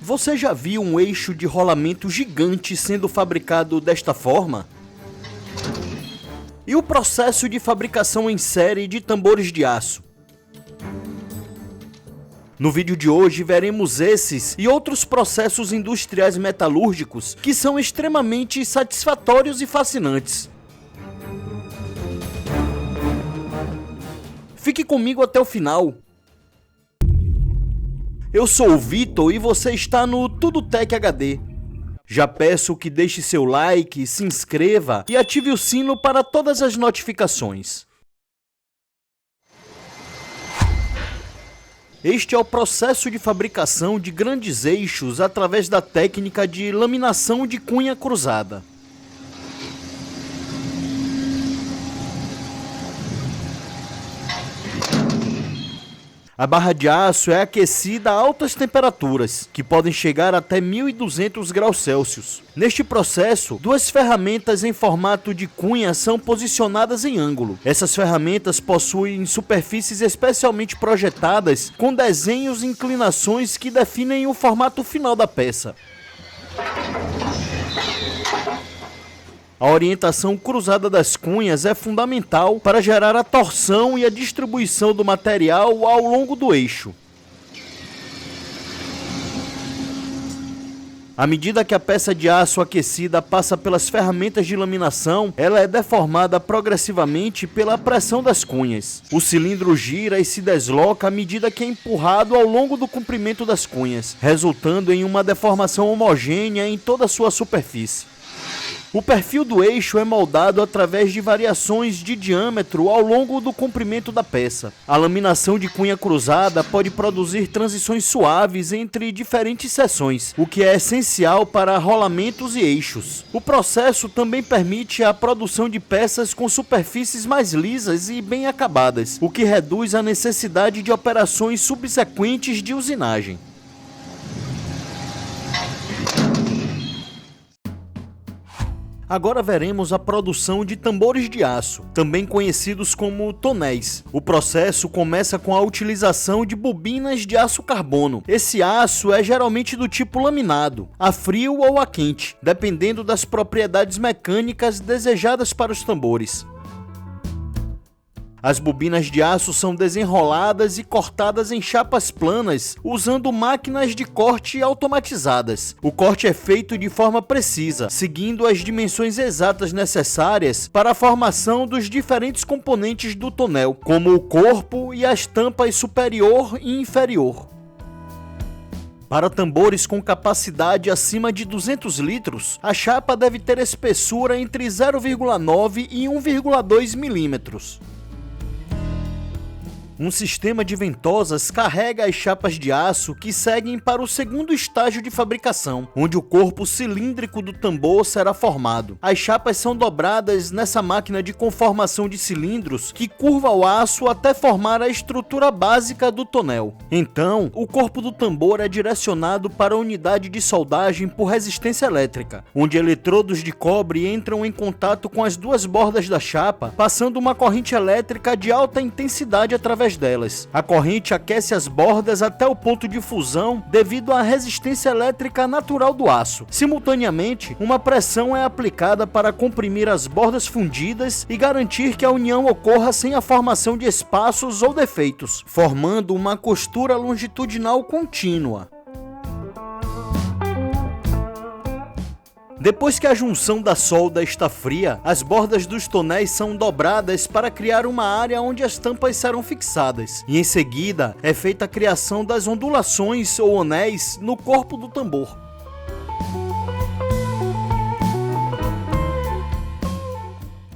Você já viu um eixo de rolamento gigante sendo fabricado desta forma? E o processo de fabricação em série de tambores de aço? No vídeo de hoje veremos esses e outros processos industriais metalúrgicos que são extremamente satisfatórios e fascinantes. Fique comigo até o final. Eu sou o Vitor e você está no Tudo Tech HD. Já peço que deixe seu like, se inscreva e ative o sino para todas as notificações. Este é o processo de fabricação de grandes eixos através da técnica de laminação de cunha cruzada. A barra de aço é aquecida a altas temperaturas, que podem chegar até 1200 graus Celsius. Neste processo, duas ferramentas em formato de cunha são posicionadas em ângulo. Essas ferramentas possuem superfícies especialmente projetadas com desenhos e inclinações que definem o formato final da peça. A orientação cruzada das cunhas é fundamental para gerar a torção e a distribuição do material ao longo do eixo. À medida que a peça de aço aquecida passa pelas ferramentas de laminação, ela é deformada progressivamente pela pressão das cunhas. O cilindro gira e se desloca à medida que é empurrado ao longo do comprimento das cunhas, resultando em uma deformação homogênea em toda a sua superfície. O perfil do eixo é moldado através de variações de diâmetro ao longo do comprimento da peça. A laminação de cunha cruzada pode produzir transições suaves entre diferentes seções, o que é essencial para rolamentos e eixos. O processo também permite a produção de peças com superfícies mais lisas e bem acabadas, o que reduz a necessidade de operações subsequentes de usinagem. Agora veremos a produção de tambores de aço, também conhecidos como tonéis. O processo começa com a utilização de bobinas de aço carbono. Esse aço é geralmente do tipo laminado, a frio ou a quente, dependendo das propriedades mecânicas desejadas para os tambores. As bobinas de aço são desenroladas e cortadas em chapas planas, usando máquinas de corte automatizadas. O corte é feito de forma precisa, seguindo as dimensões exatas necessárias para a formação dos diferentes componentes do tonel, como o corpo e as tampas superior e inferior. Para tambores com capacidade acima de 200 litros, a chapa deve ter espessura entre 0,9 e 1,2 milímetros. Um sistema de ventosas carrega as chapas de aço que seguem para o segundo estágio de fabricação, onde o corpo cilíndrico do tambor será formado. As chapas são dobradas nessa máquina de conformação de cilindros que curva o aço até formar a estrutura básica do tonel. Então, o corpo do tambor é direcionado para a unidade de soldagem por resistência elétrica, onde eletrodos de cobre entram em contato com as duas bordas da chapa, passando uma corrente elétrica de alta intensidade através delas. A corrente aquece as bordas até o ponto de fusão devido à resistência elétrica natural do aço. Simultaneamente, uma pressão é aplicada para comprimir as bordas fundidas e garantir que a união ocorra sem a formação de espaços ou defeitos, formando uma costura longitudinal contínua. Depois que a junção da solda está fria, as bordas dos tonéis são dobradas para criar uma área onde as tampas serão fixadas, e em seguida é feita a criação das ondulações ou anéis no corpo do tambor.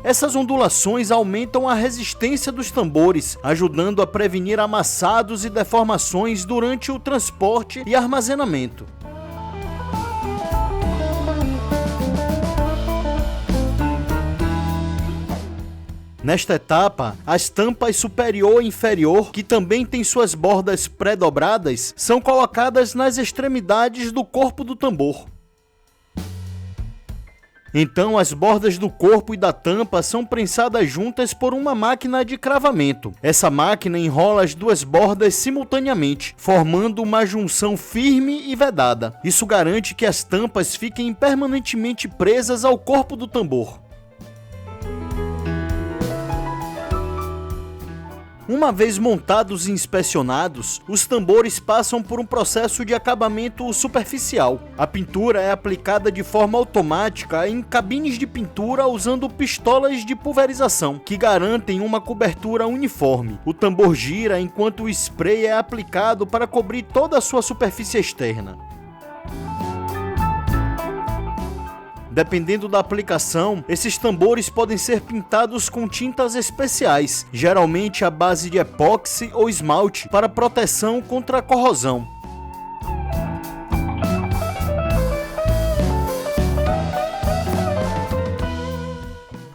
Essas ondulações aumentam a resistência dos tambores, ajudando a prevenir amassados e deformações durante o transporte e armazenamento. Nesta etapa, as tampas superior e inferior, que também têm suas bordas pré-dobradas, são colocadas nas extremidades do corpo do tambor. Então as bordas do corpo e da tampa são prensadas juntas por uma máquina de cravamento. Essa máquina enrola as duas bordas simultaneamente, formando uma junção firme e vedada. Isso garante que as tampas fiquem permanentemente presas ao corpo do tambor. Uma vez montados e inspecionados, os tambores passam por um processo de acabamento superficial. A pintura é aplicada de forma automática em cabines de pintura usando pistolas de pulverização, que garantem uma cobertura uniforme. O tambor gira enquanto o spray é aplicado para cobrir toda a sua superfície externa. Dependendo da aplicação, esses tambores podem ser pintados com tintas especiais, geralmente à base de epóxi ou esmalte, para proteção contra a corrosão.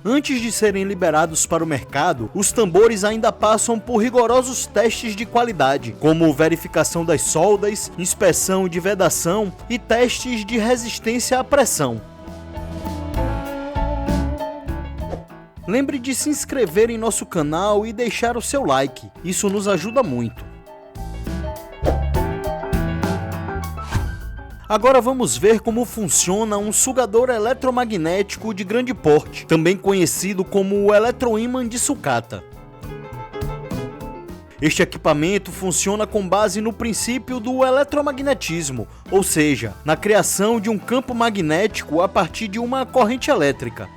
Antes de serem liberados para o mercado, os tambores ainda passam por rigorosos testes de qualidade, como verificação das soldas, inspeção de vedação e testes de resistência à pressão. Lembre de se inscrever em nosso canal e deixar o seu like, isso nos ajuda muito. Agora vamos ver como funciona um sugador eletromagnético de grande porte, também conhecido como o eletroímã de sucata. Este equipamento funciona com base no princípio do eletromagnetismo, ou seja, na criação de um campo magnético a partir de uma corrente elétrica.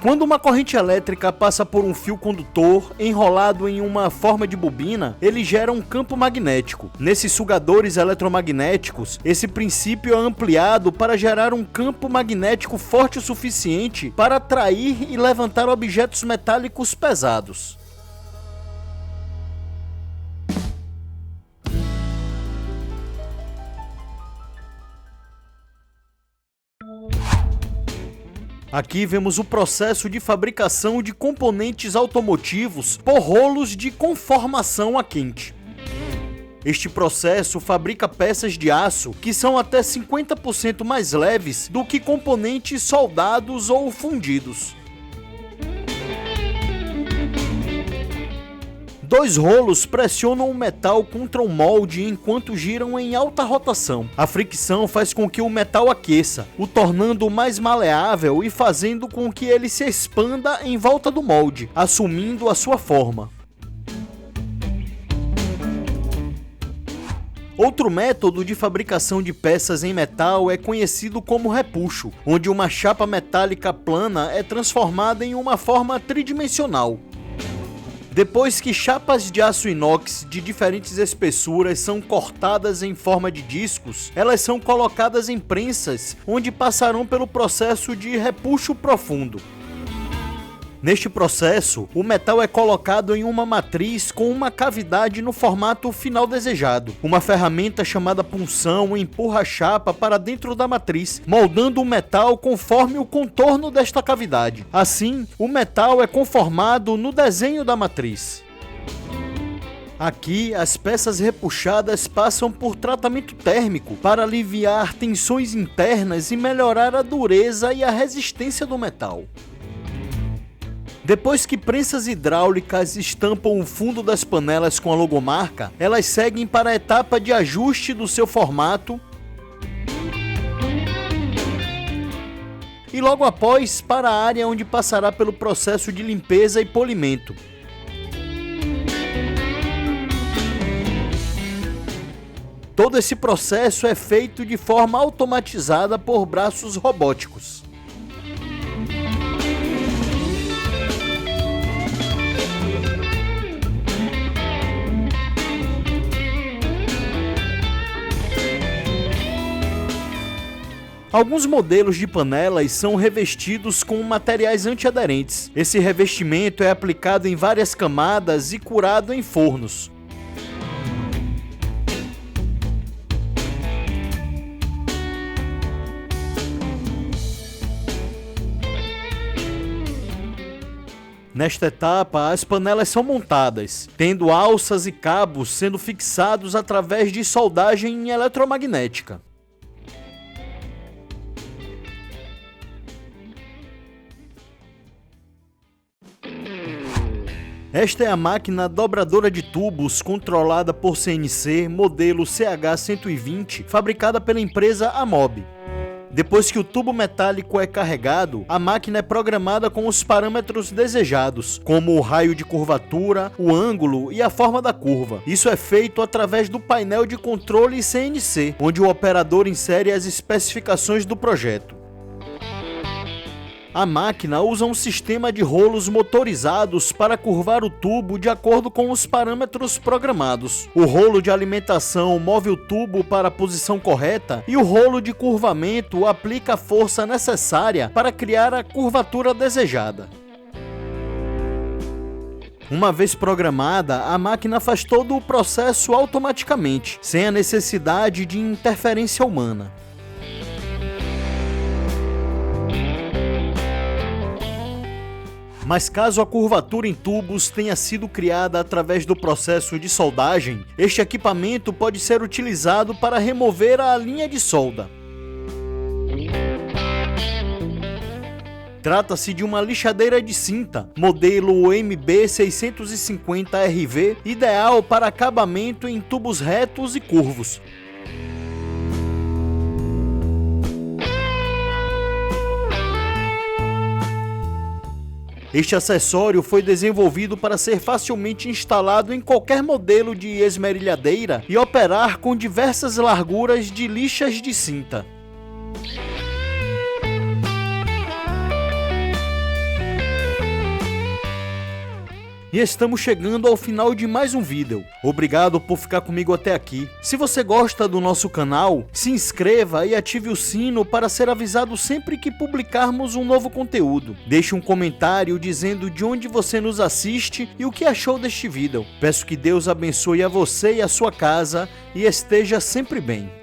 Quando uma corrente elétrica passa por um fio condutor enrolado em uma forma de bobina, ele gera um campo magnético. Nesses sugadores eletromagnéticos, esse princípio é ampliado para gerar um campo magnético forte o suficiente para atrair e levantar objetos metálicos pesados. Aqui vemos o processo de fabricação de componentes automotivos por rolos de conformação a quente. Este processo fabrica peças de aço que são até 50% mais leves do que componentes soldados ou fundidos. Dois rolos pressionam o metal contra o molde enquanto giram em alta rotação. A fricção faz com que o metal aqueça, o tornando mais maleável e fazendo com que ele se expanda em volta do molde, assumindo a sua forma. Outro método de fabricação de peças em metal é conhecido como repuxo, onde uma chapa metálica plana é transformada em uma forma tridimensional. Depois que chapas de aço inox de diferentes espessuras são cortadas em forma de discos, elas são colocadas em prensas, onde passarão pelo processo de repuxo profundo. Neste processo, o metal é colocado em uma matriz com uma cavidade no formato final desejado. Uma ferramenta chamada punção empurra a chapa para dentro da matriz, moldando o metal conforme o contorno desta cavidade. Assim, o metal é conformado no desenho da matriz. Aqui, as peças repuxadas passam por tratamento térmico para aliviar tensões internas e melhorar a dureza e a resistência do metal. Depois que prensas hidráulicas estampam o fundo das panelas com a logomarca, elas seguem para a etapa de ajuste do seu formato e logo após para a área onde passará pelo processo de limpeza e polimento. Todo esse processo é feito de forma automatizada por braços robóticos. Alguns modelos de panelas são revestidos com materiais antiaderentes. Esse revestimento é aplicado em várias camadas e curado em fornos. Nesta etapa, as panelas são montadas, tendo alças e cabos sendo fixados através de soldagem eletromagnética. Esta é a máquina dobradora de tubos controlada por CNC, modelo CH120, fabricada pela empresa Amob. Depois que o tubo metálico é carregado, a máquina é programada com os parâmetros desejados, como o raio de curvatura, o ângulo e a forma da curva. Isso é feito através do painel de controle CNC, onde o operador insere as especificações do projeto. A máquina usa um sistema de rolos motorizados para curvar o tubo de acordo com os parâmetros programados. O rolo de alimentação move o tubo para a posição correta e o rolo de curvamento aplica a força necessária para criar a curvatura desejada. Uma vez programada, a máquina faz todo o processo automaticamente, sem a necessidade de interferência humana. Mas caso a curvatura em tubos tenha sido criada através do processo de soldagem, este equipamento pode ser utilizado para remover a linha de solda. Trata-se de uma lixadeira de cinta, modelo MB650RV, ideal para acabamento em tubos retos e curvos. Este acessório foi desenvolvido para ser facilmente instalado em qualquer modelo de esmerilhadeira e operar com diversas larguras de lixas de cinta. E estamos chegando ao final de mais um vídeo. Obrigado por ficar comigo até aqui. Se você gosta do nosso canal, se inscreva e ative o sino para ser avisado sempre que publicarmos um novo conteúdo. Deixe um comentário dizendo de onde você nos assiste e o que achou deste vídeo. Peço que Deus abençoe a você e a sua casa e esteja sempre bem.